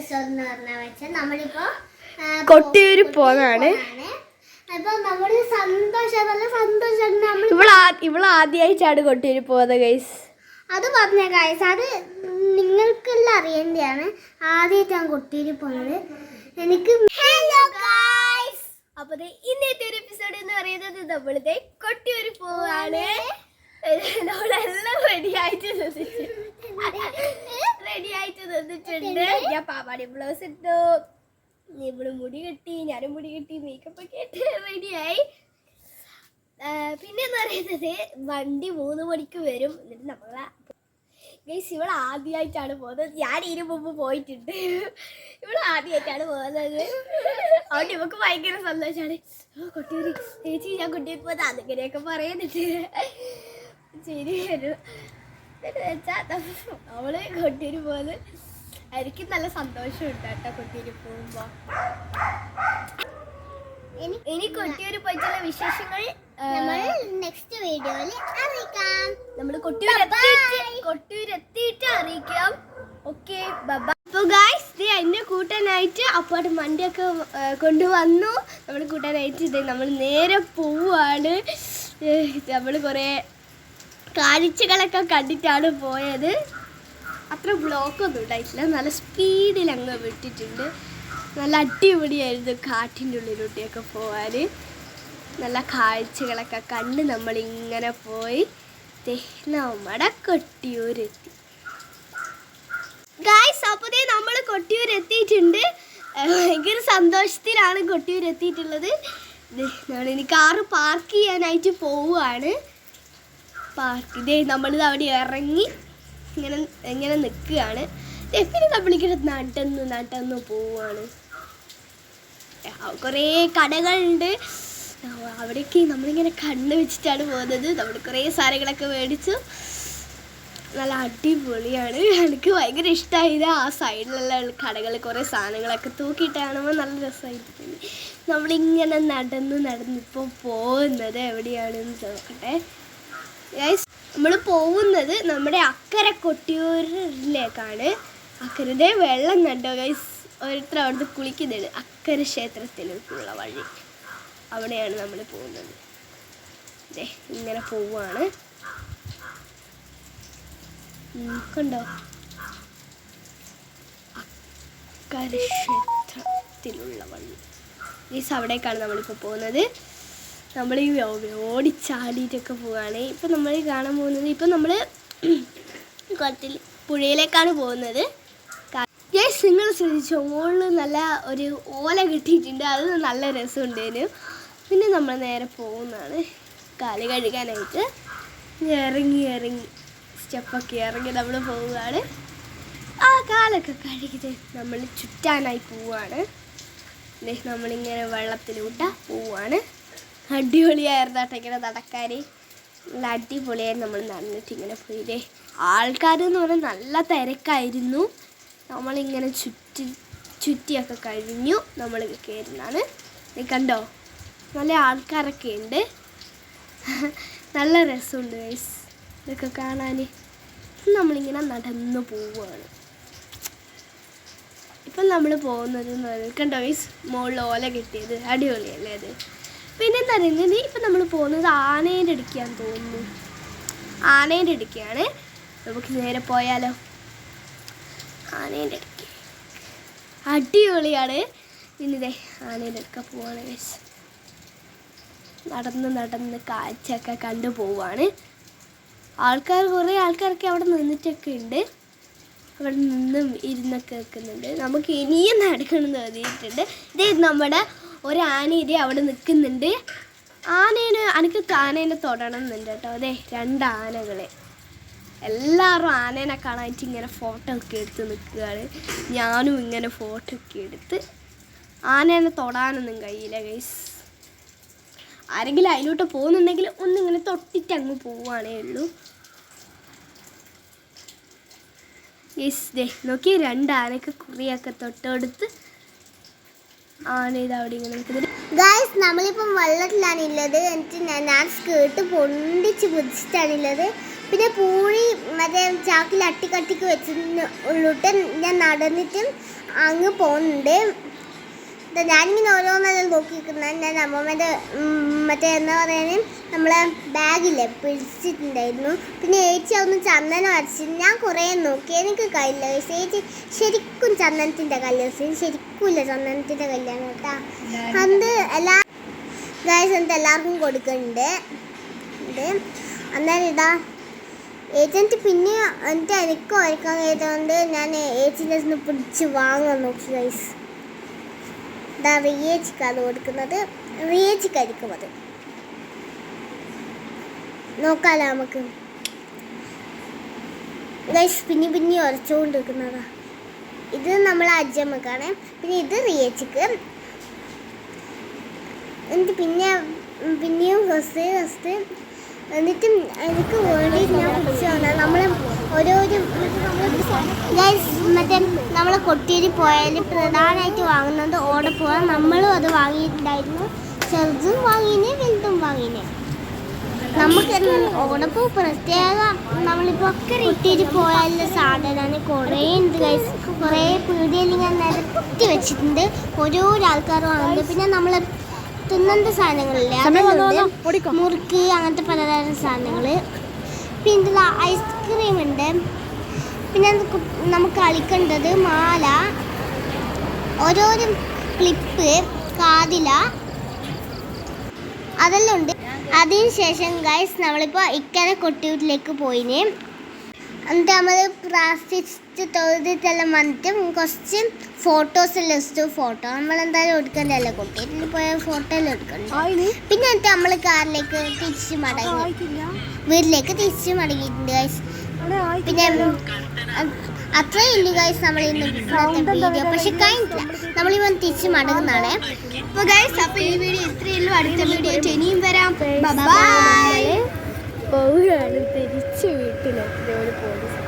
Episode എന്ന് പറഞ്ഞാൽ വെച്ചാൽ നമ്മളിപ്പോ കൊട്ടിയൂര് പോകാണ്. അപ്പൊ നമ്മള് സന്തോഷം ഇവള് ആദ്യമായിട്ടാണ് കൊട്ടിയൂര് പോകുന്നത് ഗൈസ്. അത് പറഞ്ഞ ഗൈസ്, അത് നിങ്ങൾക്കെല്ലാം അറിയേണ്ടതാണ്. ആദ്യമായിട്ടാണ് കൊട്ടിയൂര് പോകുന്നത്. എനിക്ക് ഹലോ ഗൈസ്, അപ്പൊ ഇന്നത്തെ ഒരു എപ്പിസോഡ് എന്ന് പറയുന്നത് നമ്മളിത് കൊട്ടിയൂര് പോവാണ്. നമ്മളെല്ലാം റെഡി ആയിട്ട് നിന്നിട്ടുണ്ട്. ഞാൻ പാവാടി ബ്ലൗസ് ഇട്ടു, ഇവള് മുടി കെട്ടി, ഞാനും മുടി കെട്ടി, മേക്കപ്പ് ഒക്കെ ഇട്ട് റെഡിയായി. പിന്നെന്ന് പറയുന്നത് വണ്ടി 3 മണിക്ക് വരും. എന്നിട്ട് നമ്മളെ ഗൈസ് ഇവള് ആദ്യമായിട്ടാണ് പോകുന്നത്. ഞാൻ ഇതിനു മുമ്പ് പോയിട്ടുണ്ട്. ഇവള് ആദ്യമായിട്ടാണ് പോകുന്നത്. അതുകൊണ്ട് ഇവക്ക് ഭയങ്കര സന്തോഷമാണ്. കൊട്ടിയൂര് ചേച്ചി, ഞാൻ കൊട്ടിയൂര് പോകുന്നത് അതിങ്ങനെയൊക്കെ പറയുന്നുണ്ട്. ശരി വരും വെച്ചാൽ അവള് കൊട്ടിയൂര് പോകുന്നത് എനിക്ക് നല്ല സന്തോഷമുണ്ട് കേട്ടോ. കൊട്ടിയൂര് പോകുമ്പോ ഇനി കൊട്ടിയൂര് പോയിട്ടുള്ള വിശേഷങ്ങൾ നെക്സ്റ്റ് വീഡിയോയിൽ അറിയിക്കാം. നമ്മൾ കൊട്ടിയൂര് എത്തിയിട്ട് അറിയിക്കാം. Okay, by. അപ്പോൾ ഗായ്സ് എന്നെ കൂട്ടാനായിട്ട് അപ്പോട്ട് വണ്ടിയൊക്കെ കൊണ്ടുവന്നു. നമ്മൾ കൂട്ടാനായിട്ട് നമ്മൾ നേരെ പോവുകയാണ്. നമ്മൾ കുറേ കാഴ്ചകളൊക്കെ കണ്ടിട്ടാണ് പോയത്. അത്ര ബ്ലോക്കൊന്നും ഉണ്ടായിട്ടില്ല. നല്ല സ്പീഡിൽ അങ്ങ് വിട്ടിട്ടുണ്ട്. നല്ല അടിപൊളിയായിരുന്നു കാട്ടിൻ്റെ ഉള്ളിലൂടെയൊക്കെ പോകാൻ. നല്ല കാഴ്ചകളൊക്കെ കണ്ട് നമ്മളിങ്ങനെ പോയി നമ്മുടെ കൊട്ടിയൂരെത്തി. ഗായ്സ് അപ്പോൾ നമ്മൾ കൊട്ടിയൂർ എത്തിയിട്ടുണ്ട്. ഭയങ്കര സന്തോഷത്തിലാണ് കൊട്ടിയൂർ എത്തിയിട്ടുള്ളത്. നമ്മളിനി കാറ് പാർക്ക് ചെയ്യാനായിട്ട് പോവുകയാണ്. നമ്മളിത് അവിടെ ഇറങ്ങി ഇങ്ങനെ നിൽക്കുകയാണ്. പിന്നെ നമ്മളിങ്ങനെ നടന്നു പോവുകയാണ്. കുറേ കടകളുണ്ട്. അവിടേക്ക് നമ്മളിങ്ങനെ കണ്ണ് വെച്ചിട്ടാണ് പോകുന്നത്. നമ്മൾ കുറേ സാധനങ്ങളൊക്കെ മേടിച്ചു. നല്ല അടിപൊളിയാണ്. എനിക്ക് ഭയങ്കര ഇഷ്ടമായത് ആ സൈഡിലുള്ള കടകൾ കുറേ സാധനങ്ങളൊക്കെ തൂക്കിയിട്ട് കാണുമ്പോൾ നല്ല രസമായിട്ട്. നമ്മളിങ്ങനെ നടന്നിപ്പോൾ പോകുന്നത് എവിടെയാണെന്ന് നോക്കട്ടെ ഗൈസ്. നമ്മൾ പോകുന്നത് നമ്മുടെ അക്കര കൊട്ടിയൂരിലേക്കാണ്. അക്കരയുടെ വെള്ളം കണ്ടോ ഗൈസ്, ഓരോരുത്തർ അവിടുന്ന് കുളിക്കുന്നുണ്ട്. അക്കര ക്ഷേത്രത്തിലേക്കുള്ള വഴി അവിടെയാണ് നമ്മൾ പോകുന്നത്. ഇങ്ങനെ പോവുകയാണ്. കണ്ടോ, അക്കര ക്ഷേത്രത്തിലുള്ള വഴി ഗൈസ്, അവിടേക്കാണ് നമ്മളിപ്പോൾ പോകുന്നത്. നമ്മൾ ഈ ഓടിച്ചാടിയിട്ടൊക്കെ പോവുകയാണ്. ഇപ്പം നമ്മൾ കാണാൻ പോകുന്നത്, ഇപ്പം നമ്മൾ പുഴയിലേക്കാണ് പോകുന്നത്. ഗൈസ് നിങ്ങൾ ശ്രദ്ധിച്ചോ, മുകളിൽ നല്ല ഒരു ഓല കിട്ടിയിട്ടുണ്ട്. അത് നല്ല രസമുണ്ടേനു. പിന്നെ നമ്മൾ നേരെ പോകുന്നതാണ് കാല് കഴുകാനായിട്ട്. ഇറങ്ങി സ്റ്റെപ്പൊക്കെ ഇറങ്ങി നമ്മൾ പോവുകയാണ്. ആ കാലൊക്കെ കഴുകിയിട്ട് നമ്മൾ ചുറ്റാനായി പോവുകയാണ്. നമ്മളിങ്ങനെ വെള്ളത്തിലൂട്ട പോവുകയാണ്. അടിപൊളിയായിരുന്നു കേട്ടോ ഇങ്ങനെ നടക്കാൻ. നല്ല അടിപൊളിയായിരുന്നു. നമ്മൾ നടന്നിട്ടിങ്ങനെ പോയില്ലേ. ആൾക്കാരെന്ന് പറഞ്ഞാൽ നല്ല തിരക്കായിരുന്നു. നമ്മളിങ്ങനെ ചുറ്റിയൊക്കെ കഴിഞ്ഞു നമ്മൾ കയറുന്നതാണ്. കണ്ടോ, നല്ല ആൾക്കാരൊക്കെ ഉണ്ട്. നല്ല രസമുണ്ട് ഗൈസ് ഇതൊക്കെ കാണാൻ. നമ്മളിങ്ങനെ നടന്നു പോവുകയാണ്. ഇപ്പം നമ്മൾ പോകുന്നത് കണ്ടോ ഗൈസ്, മുകളിൽ ഓല കിട്ടിയത് അടിപൊളിയല്ലേ അത്. പിന്നെ എന്താ പറയുന്നത്, ഇപ്പം നമ്മൾ പോകുന്നത് ആനേൻ്റെ ഇടുക്കിയാന്ന് തോന്നുന്നു. ആനേൻ്റെ ഇടുക്കിയാണ്. നമുക്ക് നേരെ പോയാലോ. ആനേൻ്റെ ഇടുക്കി അടിപൊളിയാണ്. പിന്നെ ആനേൻ്റെ അടുക്ക പോവാണ് ഗൈസ്. നടന്ന് കാഴ്ചയൊക്കെ കണ്ടു പോവാണ്. കുറേ ആൾക്കാരൊക്കെ അവിടെ നിന്നിട്ടൊക്കെ ഉണ്ട്. അവിടെ നിന്നും ഇരുന്നൊക്കെ വെക്കുന്നുണ്ട്. നമുക്ക് ഇനിയും നടക്കണം തോന്നിയിട്ടുണ്ട്. നമ്മുടെ ഒരാന അവിടെ നിൽക്കുന്നുണ്ട്. എനിക്ക് ആനേനെ തൊടണം എന്നുണ്ട് കേട്ടോ. 2 ആനകളെ. എല്ലാവരും ആനേനെ കാണാനായിട്ട് ഇങ്ങനെ ഫോട്ടോ ഒക്കെ എടുത്ത് നിൽക്കുകയാണ്. ഞാനും ഇങ്ങനെ ഫോട്ടോ ഒക്കെ എടുത്ത്. ആനേനെ തൊടാനൊന്നും കഴിയില്ല ഗൈസ്. ആരെങ്കിലും അതിലോട്ട് പോകുന്നുണ്ടെങ്കിൽ ഒന്നിങ്ങനെ തൊട്ടിട്ട് അങ്ങ് പോവുകയാണേ ഉള്ളൂ ഗൈസ്. നോക്കി 2 ആനയൊക്കെ കുറിയൊക്കെ തൊട്ടെടുത്ത് ആന ഇത് അവിടെ ഇങ്ങനെ നിൽക്കുന്നത്. ഗൈസ് നമ്മളിപ്പം വെള്ളത്തിലാണുള്ളത്. എന്നിട്ട് ഞാൻ സ്കേർട്ട് പൊണ്ടിച്ച് പിടിച്ചിട്ടാണുള്ളത്. പിന്നെ പൂഴി മറ്റേ ചാക്കിൽ അട്ടിക്കട്ടിക്ക് വെച്ചിട്ട് ഞാൻ നടന്നിട്ട് അങ്ങ് പോകുന്നുണ്ട്. ഞാനിങ്ങനെ ഓരോന്നെല്ലാം നോക്കിയിരിക്കുന്നത്. ഞാൻ അമ്മമ്മേൻ്റെ മറ്റേ എന്താ പറയുന്നത് നമ്മളെ ബാഗില്ലേ പിടിച്ചിട്ടുണ്ടായിരുന്നു. പിന്നെ ഏച്ചി അതൊന്ന് ചന്ദനം അരച്ച് ഞാൻ കുറേ നോക്കി, എനിക്ക് കയ്യില്ല. ഏച്ചി ശരിക്കും ചന്ദനത്തിൻ്റെ കല്യാണം, ശരിക്കും ഇല്ല ചന്ദനത്തിൻ്റെ കല്യാണം കേട്ടാ. അത് ഗൈസ് എന്നിട്ട് എല്ലാവർക്കും കൊടുക്കുന്നുണ്ട്. അന്നേരം ഇതാ ഏജൻറ്റ് പിന്നെ എന്നിട്ട് എനിക്ക് വരയ്ക്കാൻ കഴിയാത്തതുകൊണ്ട് ഞാൻ ഏച്ചിൻ്റെ നിന്ന് പിടിച്ച് വാങ്ങാൻ നോക്കി ഗൈസ്. ഇതാ റിയേച്ചിക്കാണ് കൊടുക്കുന്നത്, റിയേച്ചിക്കായിരിക്കും അത്. നോക്കാലോ നമുക്ക് ഗൈസ്. പിന്നെ ഉരച്ചുകൊണ്ട് നിൽക്കുന്നതാ. ഇത് നമ്മളെ അജ്ജമ്മക്കാണ്, പിന്നെ ഇത് റിയേച്ചിക്ക്. എന്നിട്ട് പിന്നെയും ഫസ്റ്റ് എന്നിട്ട് എനിക്ക് വേണ്ടി ഞാൻ പിടിച്ചു തന്നാൽ നമ്മൾ ഓരോരോ ഗൈസ് മറ്റേ നമ്മൾ കൊട്ടിയിൽ പോയാൽ പ്രധാനമായിട്ട് വാങ്ങുന്നത് ഓടപ്പൂവാണ്. നമ്മളും അത് വാങ്ങിയിട്ടുണ്ടായിരുന്നു. ചെറുതും വാങ്ങിനെ വലുതും വാങ്ങിനെ. നമുക്ക് ഓടപ്പൂ പ്രത്യേക നമ്മളിപ്പോൾ കൊട്ടിയിൽ പോയാലുള്ള സാധനമാണ്. കുറേ ഉണ്ട് ഗൈസ്, കുറേ പീടികയിൽ ഞാൻ നിരത്തി വെച്ചിട്ടുണ്ട്. ഓരോരോ ആൾക്കാർ വാങ്ങുന്നത്. പിന്നെ നമ്മൾ തിന്നേണ്ട സാധനങ്ങളില്ലേ, അതുകൊണ്ട് മുറുക്ക് അങ്ങനത്തെ പലതരം സാധനങ്ങൾ. പിന്നെ ഐസ്ക്രീം ഉണ്ട്. പിന്നെ നമുക്ക് കളിക്കേണ്ടത് മാല, ഓരോരോ ക്ലിപ്പ്, കാതില, അതെല്ലാം ഉണ്ട്. അതിനുശേഷം ഗൈസ് നമ്മളിപ്പോൾ ഇക്കനെ കൊട്ടിയൂട്ടിലേക്ക് പോയിന്. എന്നിട്ട് നമ്മൾ പ്രാർത്ഥിച്ചിട്ട് തൊഴുതിട്ടെല്ലാം വന്നിട്ട് കുറച്ച് ഫോട്ടോസ് എല്ലാം എടുത്തു. ഫോട്ടോ നമ്മളെന്തായാലും എടുക്കണ്ടല്ലോ, കൊട്ടിയിൽ പോയ ഫോട്ടോ എല്ലാം എടുക്കണ്ട. പിന്നെ എന്നിട്ട് നമ്മൾ കാറിലേക്ക് തിരിച്ച് വീട്ടിലേക്ക് തിരിച്ച് മടങ്ങിയിട്ടുണ്ട് ഗൈസ്. പിന്നെ അത്രേ ഇല്ലു ഗൈസ് നമ്മൾ ഇന്ന് വീഡിയോ. പക്ഷെ കഴിഞ്ഞില്ല, നമ്മളിവൻ തിരിച്ച് മടങ്ങുന്നതാണ്. അപ്പോൾ ഗൈസ് അപ്പോൾ ഈ വീഡിയോ ഇത്രയേ ഉള്ളൂ. അടുത്ത വീഡിയോ ഇനിയും വരാം. ബൈ. പോവുകയാണ് തിരിച്ച് വീട്ടിലെത്തിയ ഒരു പോലീസ്.